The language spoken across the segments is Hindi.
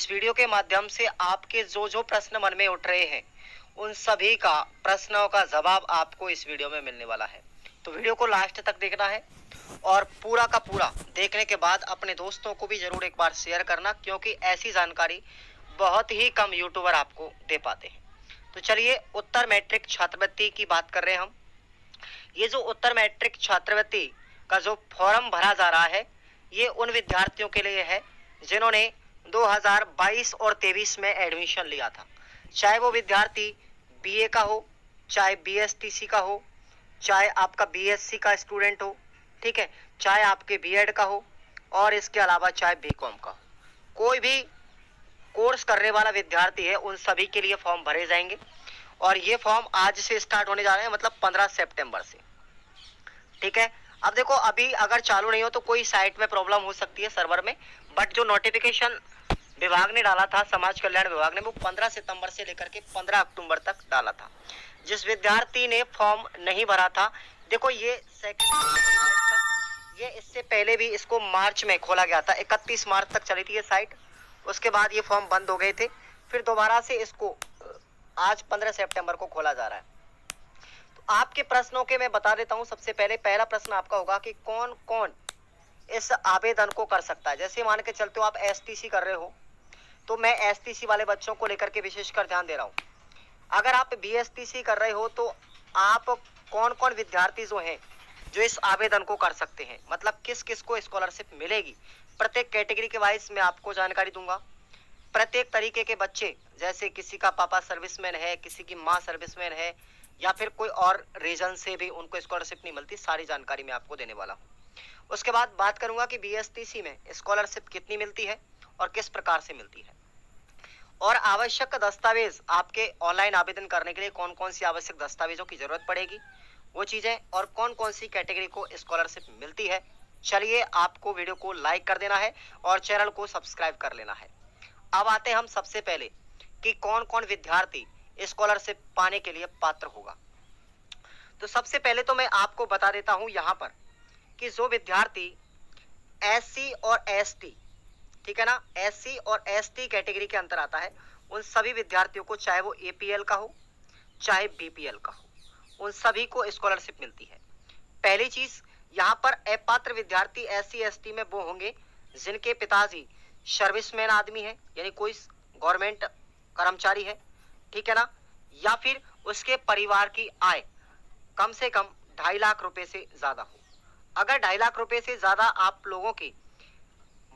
इस वीडियो के माध्यम से आपके जो जो प्रश्न मन में उठ रहे हैं उन सभी का प्रश्नों का जवाब आपको इस वीडियो में मिलने वाला है। तो वीडियो को लास्ट तक देखना है और पूरा का पूरा देखने के बाद अपने दोस्तों को भी जरूर एक बार शेयर करना, क्योंकि ऐसी जानकारी बहुत ही कम यूट्यूबर आपको दे पाते हैं। तो चलिए उत्तर मैट्रिक छात्रवृत्ति की बात कर रहे हैं हम। ये जो उत्तर मैट्रिक छात्रवृत्ति का जो फॉर्म भरा जा रहा है ये उन विद्यार्थियों के लिए है जिन्होंने 2022 और 23 में एडमिशन लिया था। चाहे वो विद्यार्थी बीए का हो, चाहे बीएसटीसी का हो, चाहे आपका बीएससी का स्टूडेंट हो, ठीक है, चाहे आपके बीएड का हो और इसके अलावा चाहे बीकॉम का हो, कोई भी कोर्स करने वाला विद्यार्थी है उन सभी के लिए फॉर्म भरे जाएंगे। और ये फॉर्म आज से स्टार्ट होने जा रहे हैं, मतलब 15 सितंबर से, ठीक है। अब देखो अभी अगर चालू नहीं हो तो कोई साइट में प्रॉब्लम हो सकती है सर्वर में, बट जो नोटिफिकेशन विभाग ने डाला था, समाज कल्याण विभाग ने, वो 15 सितंबर से लेकर के 15 अक्टूबर तक डाला था। जिस विद्यार्थी ने फॉर्म नहीं भरा था, देखो ये सेकंड, ये इससे पहले भी इसको मार्च में खोला गया था, 31 मार्च तक चली थी ये साइट। उसके बाद ये फॉर्म बंद हो गए थे, फिर दोबारा से इसको आज 15 सितंबर को खोला जा रहा है। तो आपके प्रश्नों के मैं बता देता हूं। सबसे पहले पहला प्रश्न आपका होगा कि कौन कौन इस आवेदन को कर सकता है। जैसे मान के चलते हो आप एसटीसी कर रहे हो, तो मैं एसटीसी वाले बच्चों को लेकर के विशेषकर ध्यान दे रहा हूं। अगर आप बीएसटीसी कर रहे हो तो आप कौन कौन विद्यार्थी जो हैं जो इस आवेदन को कर सकते हैं, मतलब किस किस को स्कॉलरशिप मिलेगी, प्रत्येक कैटेगरी के वाइज मैं आपको जानकारी दूंगा। प्रत्येक तरीके के बच्चे, जैसे किसी का पापा सर्विसमैन है, किसी की माँ सर्विसमैन है, या फिर कोई और रीजन से भी उनको स्कॉलरशिप नहीं मिलती, सारी जानकारी मैं आपको देने वाला हूँ। उसके बाद बात करूंगा कि बीएसटीसी में स्कॉलरशिप कितनी मिलती है और किस प्रकार से मिलती है, और आवश्यक दस्तावेज आपके ऑनलाइन आवेदन करने के लिए कौन कौन सी आवश्यक दस्तावेजों की जरूरत पड़ेगी, वो चीजें, और कौन कौन सी कैटेगरी को स्कॉलरशिप मिलती है। चलिए आपको वीडियो को लाइक कर देना है और चैनल को सब्सक्राइब कर लेना है। अब आते हैं हम सबसे पहले कि कौन कौन विद्यार्थी स्कॉलरशिप पाने के लिए पात्र होगा। तो सबसे पहले तो मैं आपको बता देता हूं यहां पर कि जो विद्यार्थी एससी और एसटी, ठीक है ना, एससी और एसटी कैटेगरी के अंतर आता है, उन सभी विद्यार्थियों को, चाहे वो एपीएल का हो चाहे बीपीएल का हो, उन सभी को स्कॉलरशिप मिलती है। पहली चीज, यहाँ पर अपात्र विद्यार्थी एससी एसटी में वो होंगे जिनके पिताजी सर्विसमैन आदमी है, यानी कोई गवर्नमेंट कर्मचारी है, ठीक है ना, या फिर उसके परिवार की आय कम से कम 2.5 लाख रुपए से ज्यादा हो। अगर 2.5 लाख रुपए से ज्यादा आप लोगों की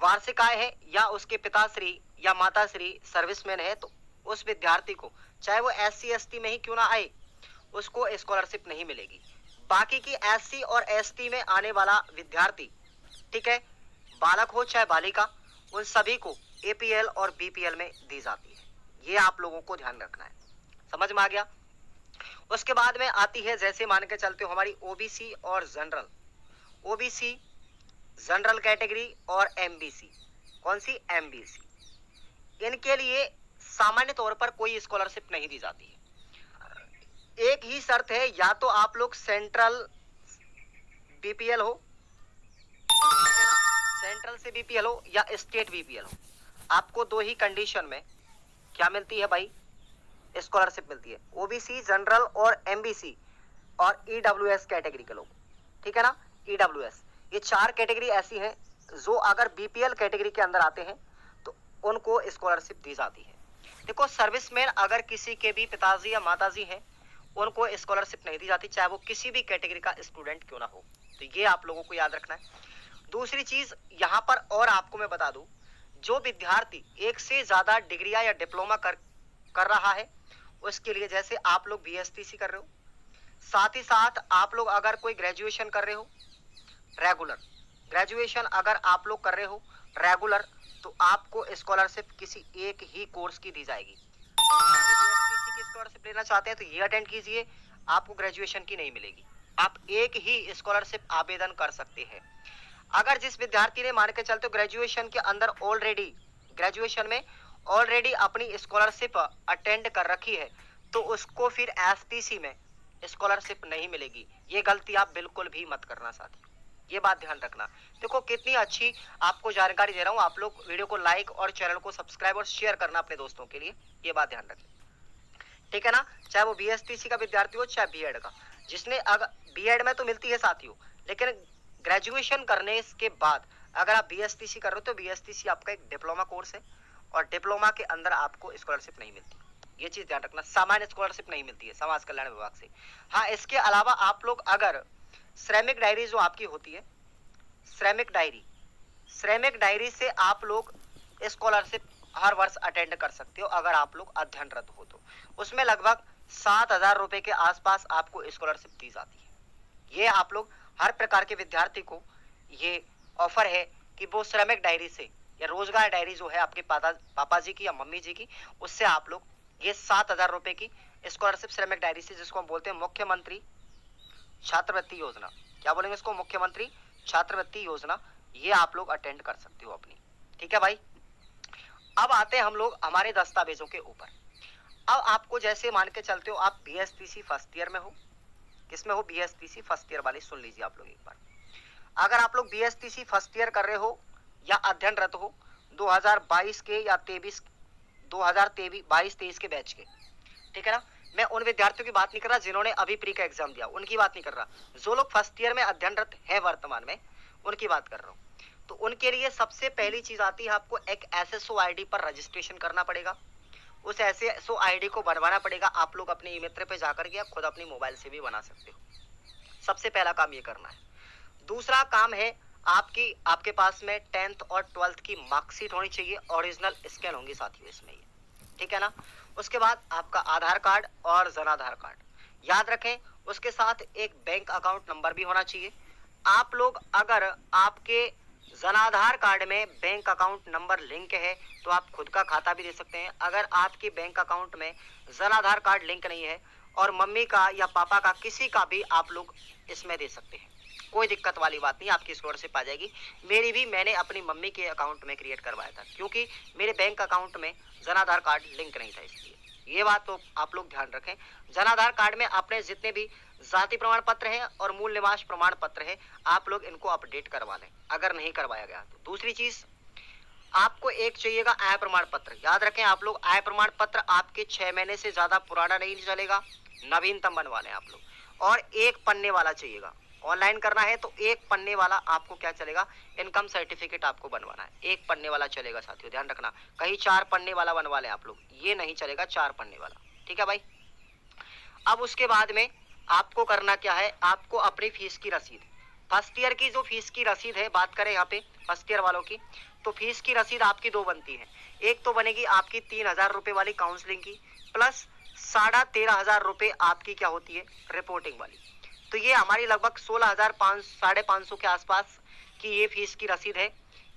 वार्षिक आय है, या उसके पिताश्री या माताश्री सर्विसमैन है, तो उस विद्यार्थी को, चाहे वो एससी एसटी में ही क्यों ना आए, उसको स्कॉलरशिप नहीं मिलेगी। बाकी की एससी और एसटी में आने वाला विद्यार्थी, ठीक है, बालक हो चाहे बालिका, उन सभी को एपीएल और बीपीएल में दी जाती है। ये आप लोगों को ध्यान रखना है, समझ में आ गया। उसके बाद में आती है, जैसे मान के चलते हो हमारी ओबीसी और जनरल, ओबीसी, जनरल कैटेगरी और एमबीसी, कौन सी, एमबीसी, इनके लिए सामान्य तौर पर कोई स्कॉलरशिप नहीं दी जाती है। एक ही शर्त है, या तो आप लोग सेंट्रल बीपीएल हो, सेंट्रल से बीपीएल हो, या स्टेट बीपीएल हो, आपको दो ही कंडीशन में क्या मिलती है भाई, स्कॉलरशिप मिलती है। ओबीसी, जनरल और एमबीसी और ईडब्ल्यूएस कैटेगरी के लोग, ठीक है ना, ईडब्ल्यूएस, ये 4 कैटेगरी ऐसी हैं जो अगर बीपीएल कैटेगरी के अंदर आते हैं तो उनको स्कॉलरशिप दी जाती है। देखो सर्विसमैन अगर किसी के भी पिताजी या माताजी हैं, उनको स्कॉलरशिप नहीं दी जाती, चाहे वो किसी भी कैटेगरी का स्टूडेंट क्यों ना हो। तो ये आप लोगों को याद रखना है। दूसरी चीज यहाँ पर और आपको मैं बता दूं, जो विद्यार्थी एक से ज्यादा डिग्रियां या डिप्लोमा कर रहा है, उसके लिए, जैसे आप लोग बीएसटीसी कर रहे हो, साथ ही साथ आप लोग अगर कोई ग्रेजुएशन कर रहे हो रेगुलर, ग्रेजुएशन अगर आप लोग कर रहे हो रेगुलर, तो आपको स्कॉलरशिप किसी एक ही कोर्स की दी जाएगी। बीएसटीसी की स्कॉलरशिप लेना चाहते हैं तो ये अटेंड कीजिए, आपको ग्रेजुएशन की नहीं मिलेगी, आप एक ही स्कॉलरशिप आवेदन कर सकते हैं। अगर जिस विद्यार्थी ने मान के चलते हो ग्रेजुएशन के अंदर ऑलरेडी, ग्रेजुएशन में ऑलरेडी अपनी स्कॉलरशिप अटेंड कर रखी है, तो उसको फिर एसटीसी में स्कॉलरशिप नहीं मिलेगी। ये गलती आप बिल्कुल भी मत करना साथी, ये बात ध्यान रखना। देखो कितनी अच्छी आपको जानकारी दे रहा हूँ, आप लोग वीडियो को लाइक और चैनल को सब्सक्राइब और शेयर करना अपने दोस्तों के लिए, ये बात ध्यान रखना, ठीक है ना। चाहे वो बीएसटीसी का विद्यार्थी हो चाहे बीएड का, जिसने अगर बीएड में तो मिलती है साथियों, लेकिन ग्रेजुएशन करने के बाद अगर आप बीएसटीसी कर रहे हो तो बीएसटीसी आपका एक डिप्लोमा कोर्स है और डिप्लोमा के अंदर आपको स्कॉलरशिप नहीं मिलती, ये चीज ध्यान रखना। सामान्य स्कॉलरशिप नहीं मिलती है समाज कल्याण विभाग से। हाँ, इसके अलावा आप लोग अगर श्रमिक डायरी जो आपकी होती है, श्रमिक डायरी से आप लोग स्कॉलरशिप हर वर्ष अटेंड कर सकते हो अगर आप लोग अध्ययनरत हो तो। उसमें लगभग 7,000 रुपए के आसपास आपको स्कॉलरशिप दी जाती है। ये आप लोग हर प्रकार के विद्यार्थी को ये ऑफर है कि वो श्रमिक डायरी से या रोजगार डायरी जो है आपके पापा जी की या मम्मी जी की, उससे आप लोग ये 7,000 रुपए की स्कॉलरशिप श्रमिक डायरी से, जिसको हम बोलते हैं मुख्यमंत्री छात्रवृत्ति योजना, क्या बोलेंगे इसको, मुख्यमंत्री छात्रवृत्ति योजना, ये आप लोग अटेंड कर सकते हो अपनी, ठीक है भाई। अब आते हैं हम लोग हमारे दस्तावेजों के ऊपर। अब आपको जैसे मान के चलते हो आप बीएसटीसी फर्स्ट ईयर में हो, किसमें हो, बीएसटीसी फर्स्ट ईयर वाले, सुन लीजिए आप लोग एक बार। अगर आप लोग बीएसटीसी फर्स्ट ईयर कर रहे हो या अध्ययनरत हो 2022 के या 2022-23 के बैच के, ठीक है ना। मैं उन विद्यार्थियों की बात नहीं कर रहा जिन्होंने अभी प्री का एग्जाम दिया, उनकी बात नहीं कर रहा, जो लोग फर्स्ट ईयर में अध्ययनरत है वर्तमान में, उनकी बात कर रहा हूँ। तो उनके लिए सबसे पहली चीज आती है, आपको एक एसएसओ आईडी पर रजिस्ट्रेशन करना पड़ेगा। उस एसएसओ आईडी को बनवाना पड़ेगा, आप लोग अपने ई मित्र पे जाकर के खुद अपनी मोबाइल से भी बना सकते हो। सबसे पहला काम ये करना है। दूसरा काम है आपके पास में 10th और 12th की मार्कशीट होनी चाहिए, ओरिजिनल स्कैन होंगी साथियों इसमें ये, ठीक है ना। उसके बाद आपका आधार कार्ड और जनाधार कार्ड याद रखें, उसके साथ एक बैंक अकाउंट नंबर भी होना चाहिए। आप लोग अगर आपके जनाधार कार्ड में बैंक अकाउंट नंबर लिंक है तो आप खुद का खाता भी दे सकते हैं। अगर आपके बैंक अकाउंट में जनाधार कार्ड लिंक नहीं है और मम्मी का या पापा का किसी का भी आप लोग इसमें दे सकते हैं, कोई दिक्कत वाली बात नहीं, आपकी स्कॉलरशिप आ जाएगी। मैंने अपनी मम्मी के अकाउंट में क्रिएट करवाया था क्योंकि मेरे बैंक अकाउंट में जनाधार कार्ड लिंक नहीं था, इसलिए ये बात तो आप लोग ध्यान रखें। जनाधार कार्ड में अपने जितने भी जाति प्रमाण पत्र है और मूल निवास प्रमाण पत्र है, आप लोग इनको अपडेट करवा लें अगर नहीं करवाया गया तो। दूसरी चीज आपको एक चाहिएगा आय प्रमाण पत्र, याद रखें आप लोग आय प्रमाण पत्र आपके 6 महीने से ज्यादा पुराना नहीं चलेगा, नवीनतम बनवा लें आप लोग। और एक पन्ने वाला चाहिएगा, ऑनलाइन करना है तो एक पन्ने वाला आपको क्या चलेगा, इनकम सर्टिफिकेट आपको बनवाना है, एक पन्ने वाला चलेगा साथियों, ध्यान रखना। कहीं 4 पन्ने वाला बनवा लें आप लोग, ये नहीं चलेगा 4 पन्ने वाला, ठीक है भाई। अब उसके बाद में आपको करना क्या है, आपको अपनी फीस की रसीद, फर्स्ट ईयर की जो फीस की रसीद है, बात करें यहाँ पे फर्स्ट ईयर वालों की, तो फीस की रसीद आपकी 2 बनती है। एक तो बनेगी आपकी 3,000 रुपए वाली काउंसलिंग की, प्लस 13,500 रुपए आपकी क्या होती है, रिपोर्टिंग वाली। तो ये हमारी लगभग 16,500 के आसपास की ये फीस की रसीद है।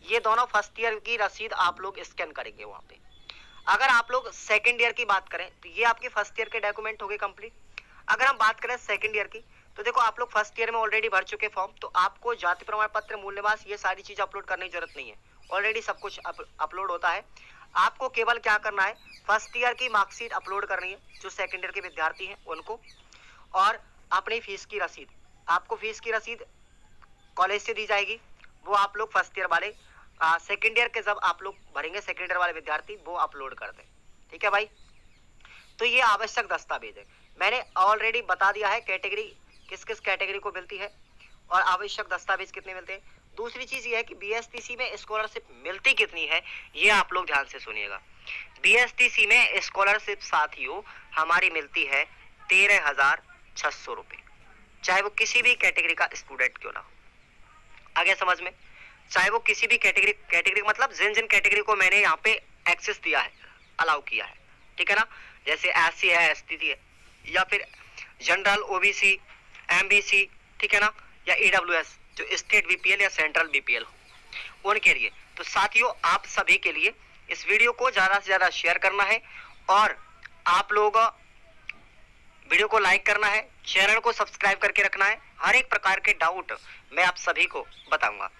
ये दोनों फर्स्ट ईयर की रसीद आप लोग स्कैन करेंगे वहां पे। अगर आप लोग सेकंड ईयर की बात करें तो ये आपके फर्स्ट ईयर के डॉक्यूमेंट हो गए कंप्लीट। अगर हम बात करें सेकंड ईयर की तो देखो आप लोग फर्स्ट ईयर में ऑलरेडी भर चुके फॉर्म, तो आपको जाति प्रमाण पत्र, मूल निवास, ये सारी चीज अपलोड करने की जरूरत नहीं है, ऑलरेडी सब कुछ अपलोड होता है। आपको केवल क्या करना है, फर्स्ट ईयर की मार्कशीट अपलोड करनी है जो सेकंड ईयर के विद्यार्थी हैं उनको, और अपनी फीस की रसीद, आपको फीस की रसीद कॉलेज से दी जाएगी, वो आप लोग फर्स्ट ईयर वाले सेकंड ईयर के जब आप लोग भरेंगे, सेकंड ईयर वाले विद्यार्थी वो अपलोड कर दें, ठीक है भाई। तो ये आवश्यक दस्तावेज है, मैंने ऑलरेडी बता दिया है कैटेगरी किस किस कैटेगरी को मिलती है और आवश्यक दस्तावेज कितने मिलते हैं। दूसरी चीज ये है कि बीएसटीसी में स्कॉलरशिप मिलती कितनी है, ये आप लोग ध्यान से सुनिएगा। बीएसटीसी में स्कॉलरशिप साथियों हमारी मिलती है 13,600 रुपए, चाहे वो किसी भी कैटेगरी का स्टूडेंट क्यों ना हो। आगे समझ में, चाहे वो किसी भी कैटेगरी मतलब जिन जिन कैटेगरी को मैंने यहाँ पे एक्सेस दिया है, अलाउ किया है, ठीक है ना, जैसे एससी है, एसटी है, या फिर जनरल, ओबीसी, एमबीसी, ठीक है ना, या ईडब्ल्यूएस जो स्टेट बीपीएल या सेंट्रल बीपीएल हो, उनके लिए। तो साथियों आप सभी के लिए इस वीडियो को ज्यादा से ज्यादा शेयर करना है और आप लोग वीडियो को लाइक करना है, चैनल को सब्सक्राइब करके रखना है। हर एक प्रकार के डाउट मैं आप सभी को बताऊंगा। अब